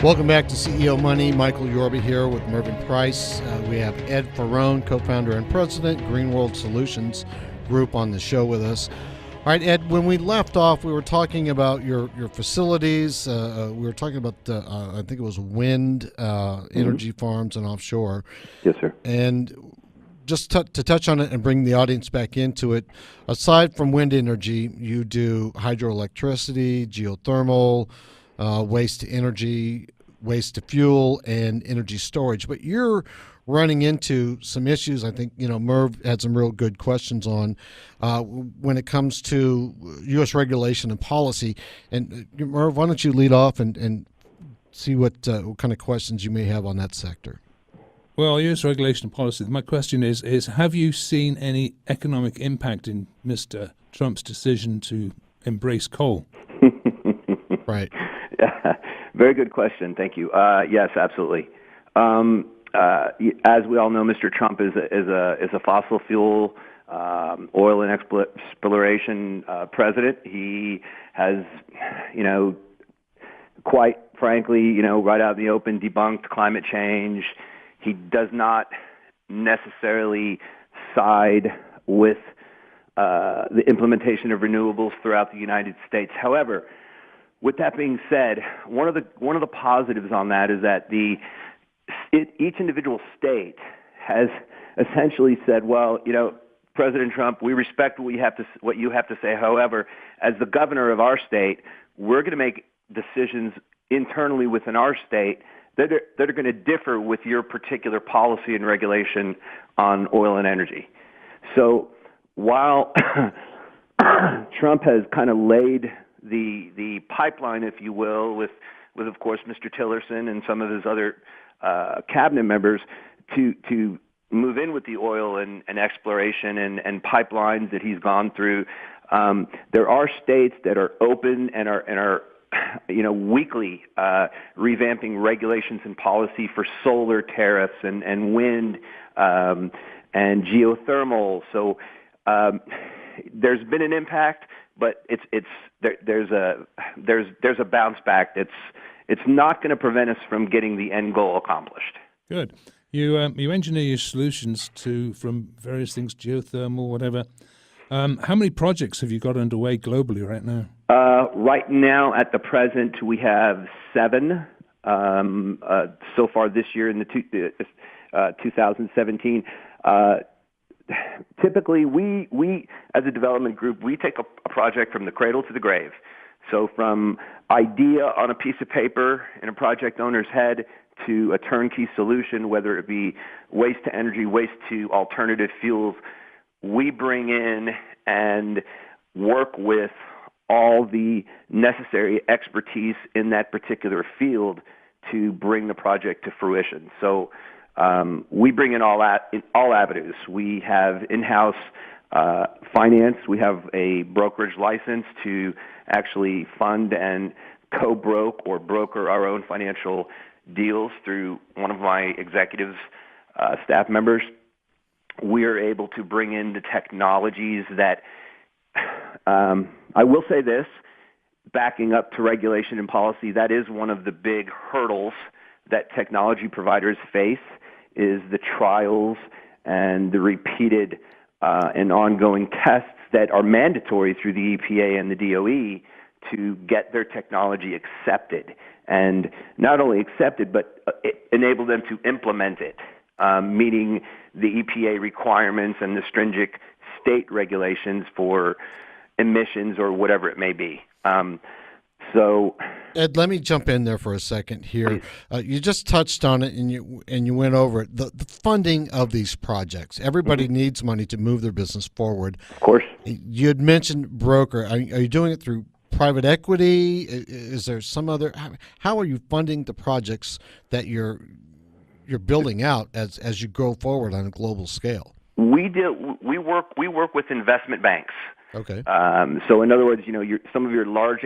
Welcome back to CEO Money. Michael Yorba here with Mervyn Price. We have Ed Farone, co-founder and president, Green World Solutions Group, on the show with us. All right, Ed, when we left off, we were talking about your facilities. We were talking about, I think it was wind energy farms and offshore. Yes, sir. And just to touch on it and bring the audience back into it, aside from wind energy, you do hydroelectricity, geothermal, waste to energy, waste to fuel, and energy storage. But you're running into some issues. I think, Merv had some real good questions on when it comes to U.S. regulation and policy. And Merv, why don't you lead off and see what kind of questions you may have on that sector? Well, U.S. regulation and policy, my question is have you seen any economic impact in Mr. Trump's decision to embrace coal? Right. Very good question. Thank you. Yes, absolutely. As we all know, Mr. Trump is a fossil fuel, oil and exploration president. He has, quite frankly, right out in the open, debunked climate change. He does not necessarily side with the implementation of renewables throughout the United States. However, with that being said, one of the positives on that is that each individual state has essentially said, well, President Trump, we respect what you have to say. However, as the governor of our state, we're going to make decisions internally within our state that are going to differ with your particular policy and regulation on oil and energy. So while Trump has kind of laid the pipeline, if you will, with of course Mr. Tillerson and some of his other cabinet members to move in with the oil and exploration and pipelines that he's gone through. There are states that are open and are weekly revamping regulations and policy for solar tariffs and wind and geothermal. So there's been an impact, but there's a bounce back. It's not going to prevent us from getting the end goal accomplished. Good. You engineer your solutions from various things, geothermal, whatever. How many projects have you got underway globally right now? Right now, at the present, we have 7 so far this year in the 2017. Typically, we as a development group, we take a project from the cradle to the grave. So from idea on a piece of paper in a project owner's head to a turnkey solution, whether it be waste to energy, waste to alternative fuels, we bring in and work with all the necessary expertise in that particular field to bring the project to fruition. So we bring in all avenues. We have in-house finance. We have a brokerage license to actually fund and co-broke or broker our own financial deals through one of my executives' staff members. We are able to bring in the technologies that, I will say this, backing up to regulation and policy, that is one of the big hurdles that technology providers face, is the trials and the repeated and ongoing tests that are mandatory through the EPA and the DOE to get their technology accepted. And not only accepted, but enable them to implement it, meeting the EPA requirements and the stringent state regulations for emissions or whatever it may be. So, Ed, let me jump in there for a second here. You just touched on it and you went over it. The funding of these projects. Everybody needs money to move their business forward. Of course. You had mentioned broker. Are you doing it through private equity? Is there some other? How are you funding the projects that you're building out as you go forward on a global scale? We work with investment banks. Okay. So in other words, some of your large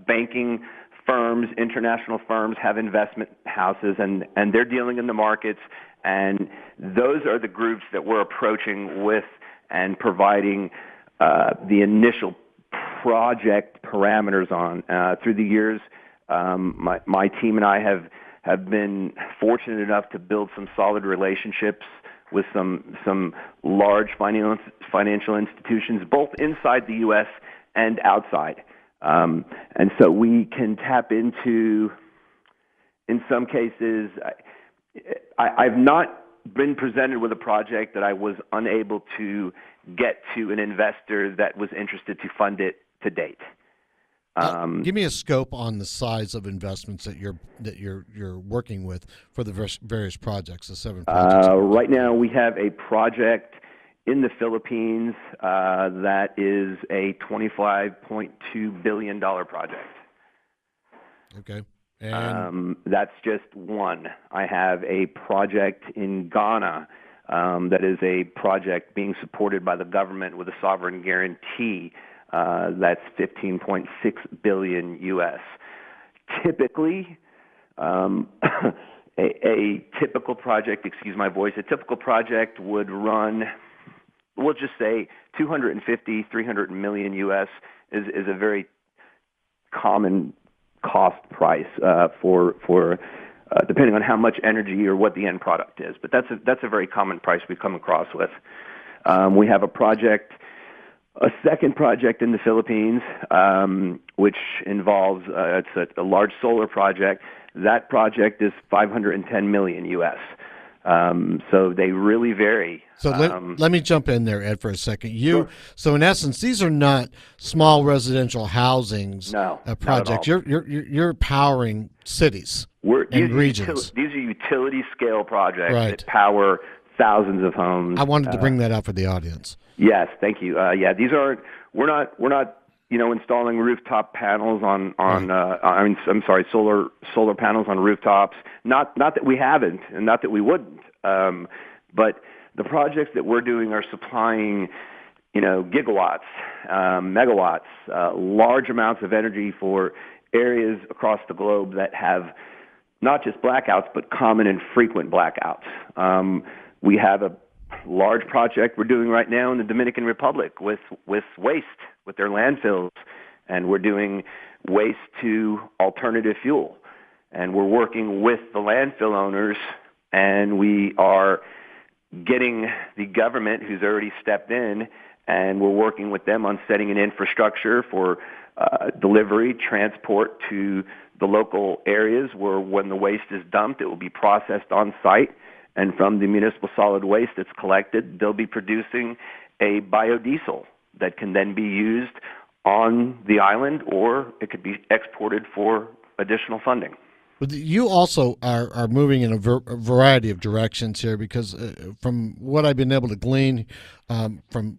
banking firms, international firms have investment houses, and they're dealing in the markets, and those are the groups that we're approaching with and providing the initial project parameters on. Through the years, My team and I have been fortunate enough to build some solid relationships with some large financial institutions, both inside the U.S. and outside. And so we can tap into, in some cases, I've not been presented with a project that I was unable to get to an investor that was interested to fund it to date. Give me a scope on the size of investments that you're working with for the various projects, the 7 projects. Right now, we have a project in the Philippines that is a $25.2 billion project. Okay. And that's just one. I have a project in Ghana that is a project being supported by the government with a sovereign guarantee. That's 15.6 billion U.S. Typically, a typical project, excuse my voice, a typical project would run, we'll just say 250, 300 million U.S. is a very common cost price for depending on how much energy or what the end product is. But that's a very common price we come across with. We have a second project in the Philippines, which involves it's a large solar project. That project is 510 million U.S. So they really vary. So let me jump in there, Ed, for a second. Sure. So in essence, these are not small residential housings projects. You're powering cities and regions. These are utility scale projects right. that power thousands of homes. I wanted to bring that out for the audience. Yes, thank you. These are we're not installing rooftop panels on solar panels on rooftops. Not that we haven't, and not that we wouldn't. But the projects that we're doing are supplying, gigawatts, megawatts, large amounts of energy for areas across the globe that have not just blackouts, but common and frequent blackouts. We have a large project we're doing right now in the Dominican Republic with waste, with their landfills, and we're doing waste to alternative fuel. And we're working with the landfill owners, and we are getting the government, who's already stepped in, and we're working with them on setting an infrastructure for delivery, transport to the local areas where when the waste is dumped, it will be processed on site. And from the municipal solid waste that's collected, they'll be producing a biodiesel that can then be used on the island, or it could be exported for additional funding. But you also are moving in a variety of directions here, because from what I've been able to glean from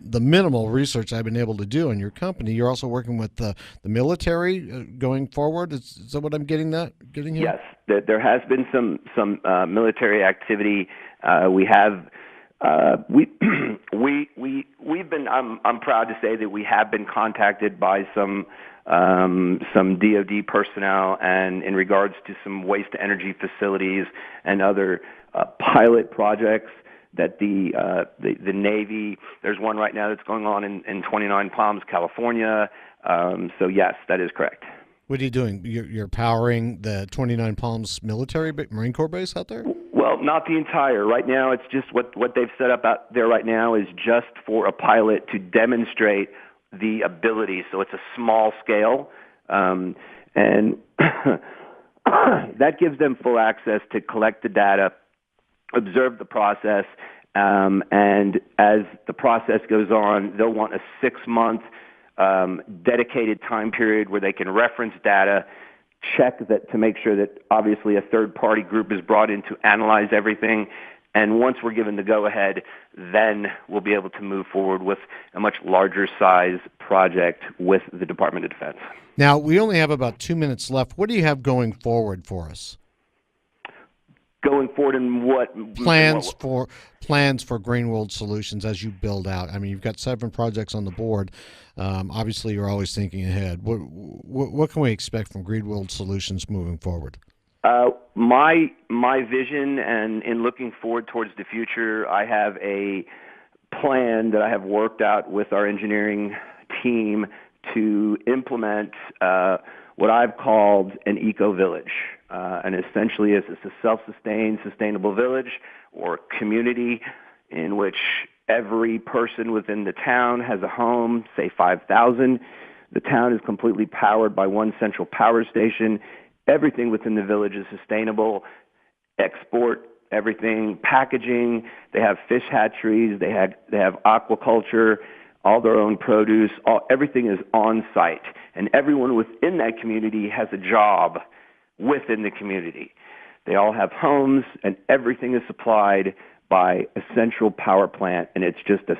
the minimal research I've been able to do in your company, you're also working with the military going forward. Is that what I'm getting here? Yes, there has been some military activity. We have we've been. I'm proud to say that we have been contacted by some DoD personnel, and in regards to some waste to energy facilities and other pilot projects that the Navy. There's one right now that's going on in 29 Palms, California. So yes, that is correct. What are you doing? You're powering the 29 Palms Marine Corps base out there? Well, not the entire. Right now, it's just what they've set up out there right now is just for a pilot to demonstrate the ability. So it's a small scale, and that gives them full access to collect the data, observe the process, and as the process goes on, they'll want a 6-month dedicated time period where they can reference data, check that to make sure that obviously a third-party group is brought in to analyze everything. And once we're given the go-ahead, then we'll be able to move forward with a much larger size project with the Department of Defense. Now, we only have about 2 minutes left. What do you have going forward for us? Going forward in what? Plans for Green World Solutions as you build out. I mean, you've got 7 projects on the board. Obviously, you're always thinking ahead. What can we expect from Green World Solutions moving forward? My vision, and in looking forward towards the future, I have a plan that I have worked out with our engineering team to implement what I've called an eco-village. And essentially it's a self-sustained, sustainable village or community in which every person within the town has a home, say 5,000. The town is completely powered by one central power station. Everything within the village is sustainable. Export everything, packaging. They have fish hatcheries. They have aquaculture, all their own produce. Everything is on site, and everyone within that community has a job within the community. They all have homes, and everything is supplied by a central power plant, and it's just a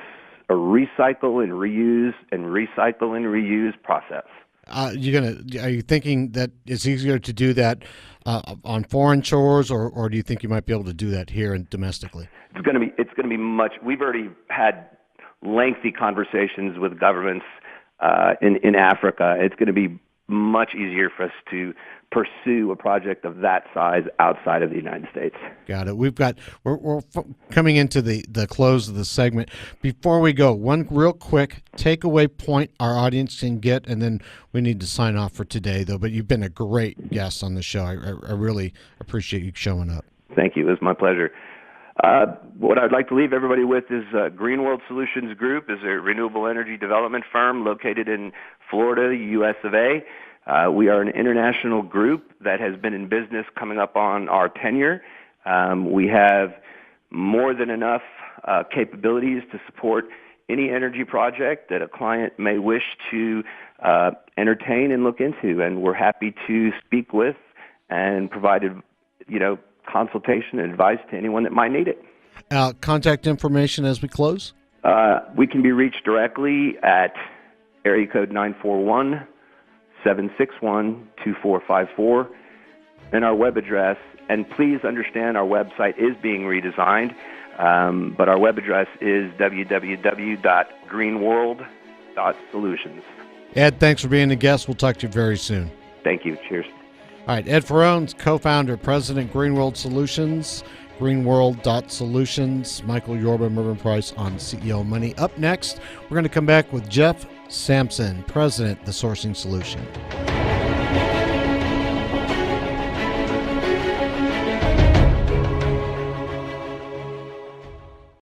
recycle and reuse and recycle and reuse process. Are you thinking that it's easier to do that on foreign shores, or do you think you might be able to do that here and domestically? It's going to be much. We've already had lengthy conversations with governments in Africa. It's going to be much easier for us to pursue a project of that size outside of the United States. Got it. We're coming into the close of the segment. Before we go, one real quick takeaway point our audience can get, and then we need to sign off for today, though. But you've been a great guest on the show. I really appreciate you showing up. Thank you. It was my pleasure. What I'd like to leave everybody with is Green World Solutions Group is a renewable energy development firm located in Florida, US of A. We are an international group that has been in business coming up on our tenure. We have more than enough capabilities to support any energy project that a client may wish to entertain and look into, and we're happy to speak with and provide, consultation and advice to anyone that might need it. Contact information as we close? We can be reached directly at area code 941-761-2454 and our web address. And please understand our website is being redesigned, but our web address is www.greenworld.solutions. Ed, thanks for being a guest. We'll talk to you very soon. Thank you. Cheers. All right, Ed Farone, co-founder, president, Green World Solutions, greenworld.solutions. Michael Yorba, Mervyn Price on CEO Money. Up next, we're going to come back with Jeff Sampson, president, The Sourcing Solution.